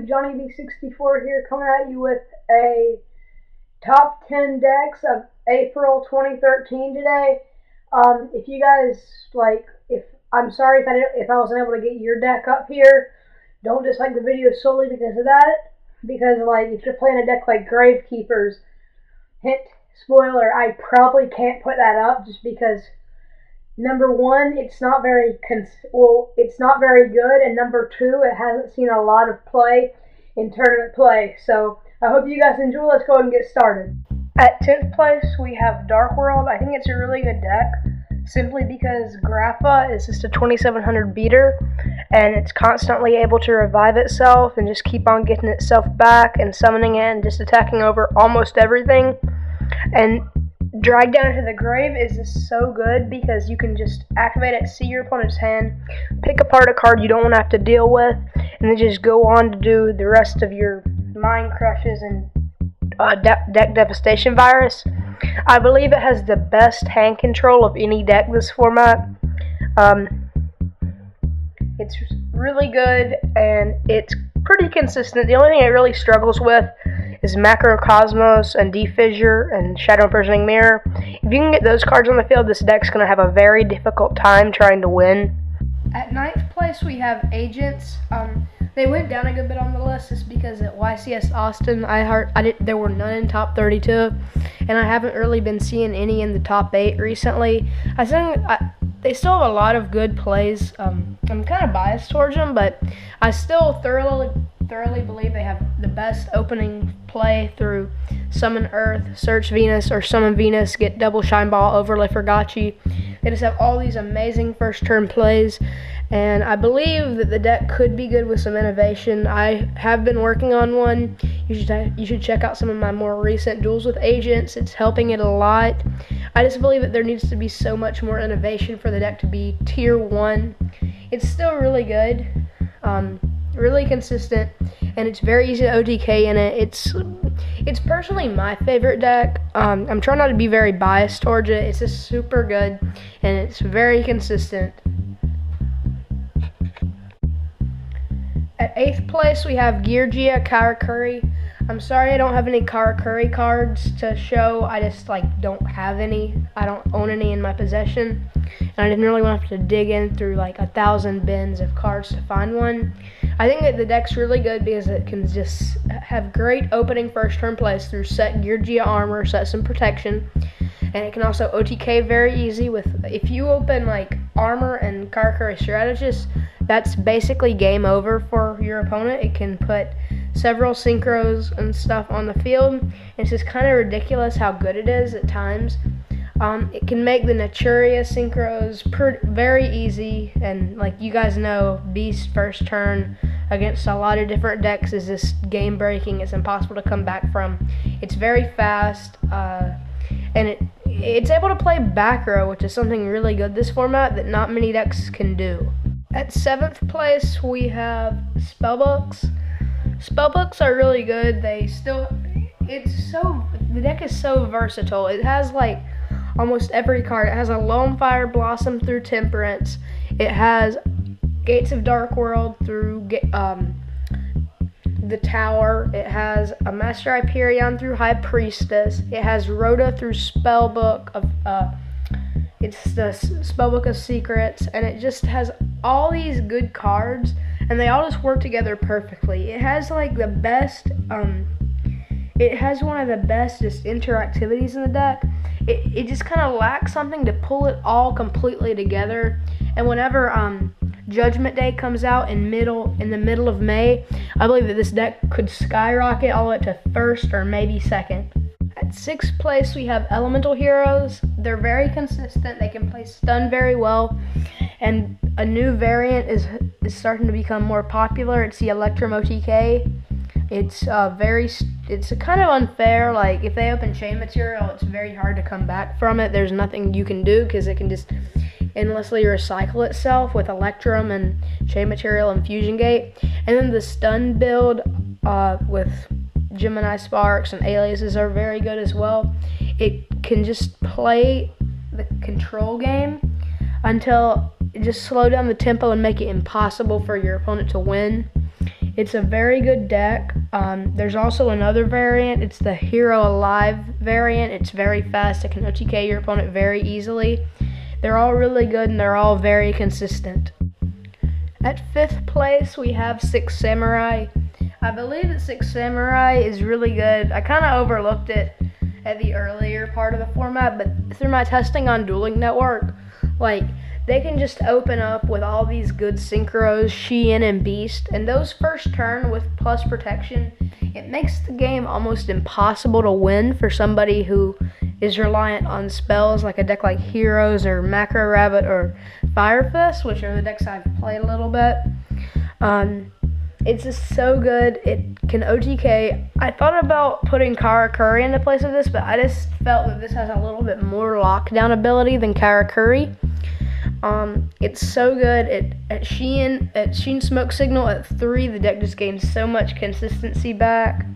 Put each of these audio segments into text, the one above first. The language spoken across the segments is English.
YouTube, Johnny B64 here, coming at you with a top 10 decks of April 2013 today. If you guys I'm sorry if I wasn't able to get your deck up here. Don't dislike the video solely because of that. Because if you're playing a deck like Gravekeepers, hint spoiler, I probably can't put that up just because. Number one, it's not very good, and number two, it hasn't seen a lot of play in tournament play. So I hope you guys enjoy. Let's go ahead and get started. At 10th place, we have Dark World. I think it's a really good deck, simply because Grapha is just a 2700 beater, and it's constantly able to revive itself and just keep on getting itself back and summoning it and just attacking over almost everything. And Drag Down into the Grave is just so good because you can just activate it, see your opponent's hand, pick apart a card you don't want to have to deal with, and then just go on to do the rest of your Mind Crushes and Deck Devastation Virus. I believe it has the best hand control of any deck this format. It's really good and it's pretty consistent. The only thing it really struggles with is Macrocosmos and Defissure and Shadow Imprisoning Mirror. If you can get those cards on the field, this deck's going to have a very difficult time trying to win. At 9th place, we have Agents. They went down a good bit on the list just because at YCS Austin, there were none in top 32, and I haven't really been seeing any in the top 8 recently. I think they still have a lot of good plays. I'm kind of biased towards them, but I still thoroughly believe they have the best opening play through Summon Earth, Search Venus, or Summon Venus, get Double Shine Ball, Overlay Forgachi. They just have all these amazing first turn plays, and I believe that the deck could be good with some innovation. I have been working on one. You should check out some of my more recent duels with Agents. It's helping it a lot. I just believe that there needs to be so much more innovation for the deck to be tier 1. It's still really good. Really consistent, and it's very easy to OTK in it. It's personally my favorite deck. I'm trying not to be very biased towards it. It's just super good, and it's very consistent. At 8th place, we have Geargia Karakuri. I'm sorry I don't have any Karakuri cards to show. I just don't have any. I don't own any in my possession, and I didn't really want to have to dig in through 1,000 bins of cards to find one. I think that the deck's really good because it can just have great opening first turn plays through set Geargia Armor, set some protection, and it can also OTK very easy with, if you open Armor and Karakuri Strategist, that's basically game over for your opponent. It can put several synchros and stuff on the field. It's just kind of ridiculous how good it is at times. It can make the Naturia synchros very easy, and you guys know, Beast first turn against a lot of different decks is just game breaking. It's impossible to come back from. It's very fast, and it's able to play back row, which is something really good this format that not many decks can do. At 7th place, we have Spellbooks. Spellbooks are really good. The deck is so versatile. It has almost every card. It has a Lone Fire Blossom through Temperance. It has Gates of Dark World through the Tower. It has a Master Hyperion through High Priestess. It has Rhoda through Spellbook of it's the Spellbook of Secrets, and it just has all these good cards, and they all just work together perfectly. It has the best it has one of the best just interactivities in the deck. It just kind of lacks something to pull it all completely together. And whenever Judgment Day comes out in the middle of May, I believe that this deck could skyrocket all the way to 1st or maybe 2nd. At 6th place, we have Elemental Heroes. They're very consistent. They can play stun very well, and a new variant is starting to become more popular. It's the Electrum OTK. It's kind of unfair. If they open Chain Material, it's very hard to come back from it. There's nothing you can do because it can just endlessly recycle itself with Electrum and Chain Material and Fusion Gate. And then the stun build with Gemini Sparks and Aliases are very good as well. It can just play the control game until it just slow down the tempo and make it impossible for your opponent to win. It's a very good deck. There's also another variant. It's the Hero Alive variant. It's very fast. It can OTK your opponent very easily. They're all really good and they're all very consistent. At 5th place, we have Six Samurai. I believe that Six Samurai is really good. I kind of overlooked it at the earlier part of the format, but through my testing on Dueling Network, they can just open up with all these good synchros, Shein and Beast, and those first turn with plus protection, it makes the game almost impossible to win for somebody who is reliant on spells like a deck like Heroes or Macro Rabbit or Fire Fist, which are the decks I've played a little bit. It's just so good. It can OTK. I thought about putting Karakuri in the place of this, but I just felt that this has a little bit more lockdown ability than Karakuri. It's so good. At Shein Smoke Signal at 3, the deck just gains so much consistency back.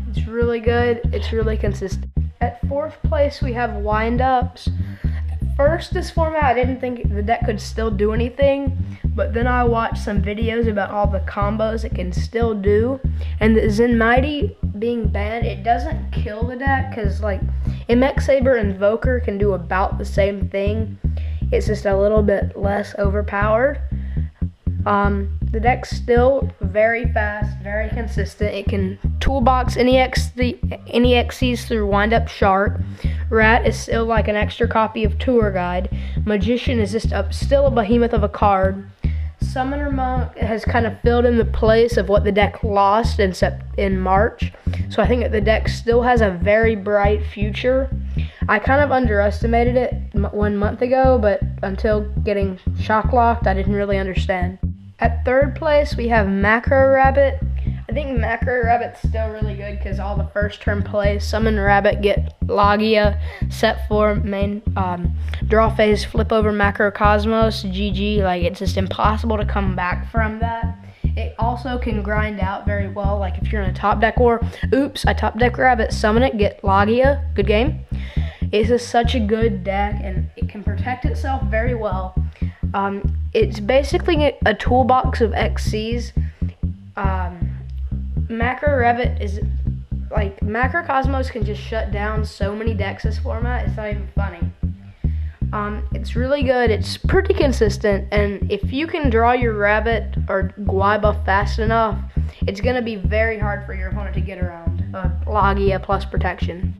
It's really good. It's really consistent. At 4th place, we have Wind Ups. First, this format, I didn't think the deck could still do anything, but then I watched some videos about all the combos it can still do, and the Zen Mighty being banned, it doesn't kill the deck, because MX Saber Invoker can do about the same thing. It's just a little bit less overpowered. The deck's still very fast, very consistent. It can toolbox any XCs through Wind Up Shark. Rat is still like an extra copy of Tour Guide. Magician is just still a behemoth of a card. Summoner Monk has kind of filled in the place of what the deck lost in March. So I think that the deck still has a very bright future. I kind of underestimated it 1 month ago, but until getting shock locked, I didn't really understand. At 3rd place, we have Macro Rabbit. I think Macro Rabbit's still really good because all the first turn plays, Summon Rabbit, get Logia, set 4, main draw phase, flip over Macrocosmos, GG. It's just impossible to come back from that. It also can grind out very well, if you're in a top deck war. Oops, I top deck Rabbit, summon it, get Logia, good game. It's just such a good deck and it can protect itself very well. It's basically a toolbox of XCs. Macro Rabbit is Macrocosmos can just shut down so many decks this format. It's not even funny. It's really good. It's pretty consistent, and if you can draw your Rabbit or Guaiba fast enough, it's gonna be very hard for your opponent to get around Logia plus protection.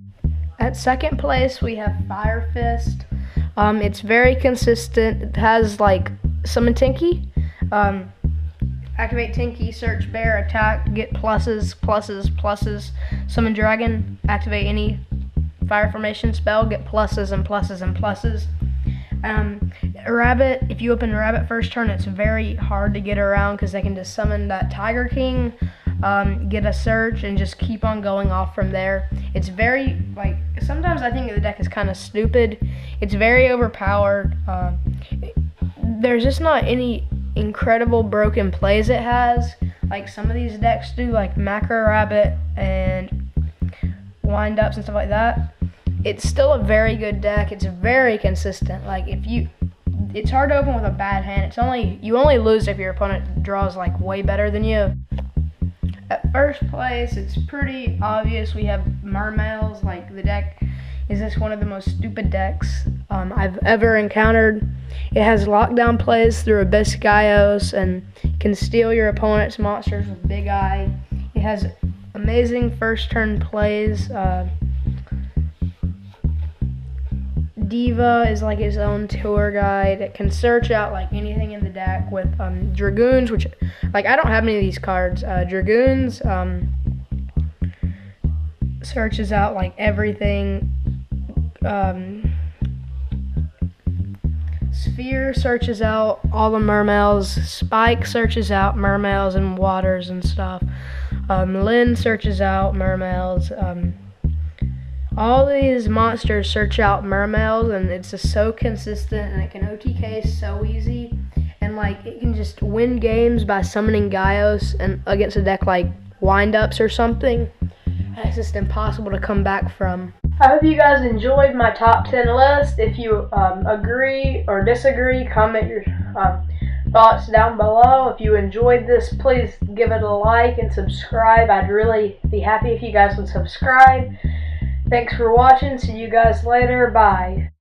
At 2nd place, we have Fire Fist. It's very consistent. It has Summon Tinky, activate Tinky, search bear, attack, get pluses. Summon Dragon, activate any fire formation spell, get pluses and pluses and pluses. Rabbit, if you open Rabbit first turn, it's very hard to get around because they can just summon that Tiger King, get a search, and just keep on going off from there. It's very, sometimes I think the deck is kind of stupid. It's very overpowered. There's just not any incredible broken plays it has, like some of these decks do, like Macro Rabbit and Wind Ups and stuff like that. It's still a very good deck. It's very consistent. It's hard to open with a bad hand. You only lose if your opponent draws way better than you. At first place, it's pretty obvious we have Mermails. The deck is just one of the most stupid decks I've ever encountered. It has lockdown plays through Abyss Gaios and can steal your opponent's monsters with Big Eye. It has amazing first turn plays. Diva is its own tour guide. It can search out anything in the deck with Dragoons, which I don't have any of these cards. Dragoons searches out everything. Sphere searches out all the Mermails. Spike searches out Mermails and waters and stuff. Lynn searches out Mermails. All these monsters search out Mermails, and it's just so consistent, and it can OTK so easy, and it can just win games by summoning Gaios and against a deck like Wind Ups or something. And it's just impossible to come back from. I hope you guys enjoyed my top 10 list. If you agree or disagree, comment thoughts down below. If you enjoyed this, please give it a like and subscribe. I'd really be happy if you guys would subscribe. Thanks for watching. See you guys later. Bye.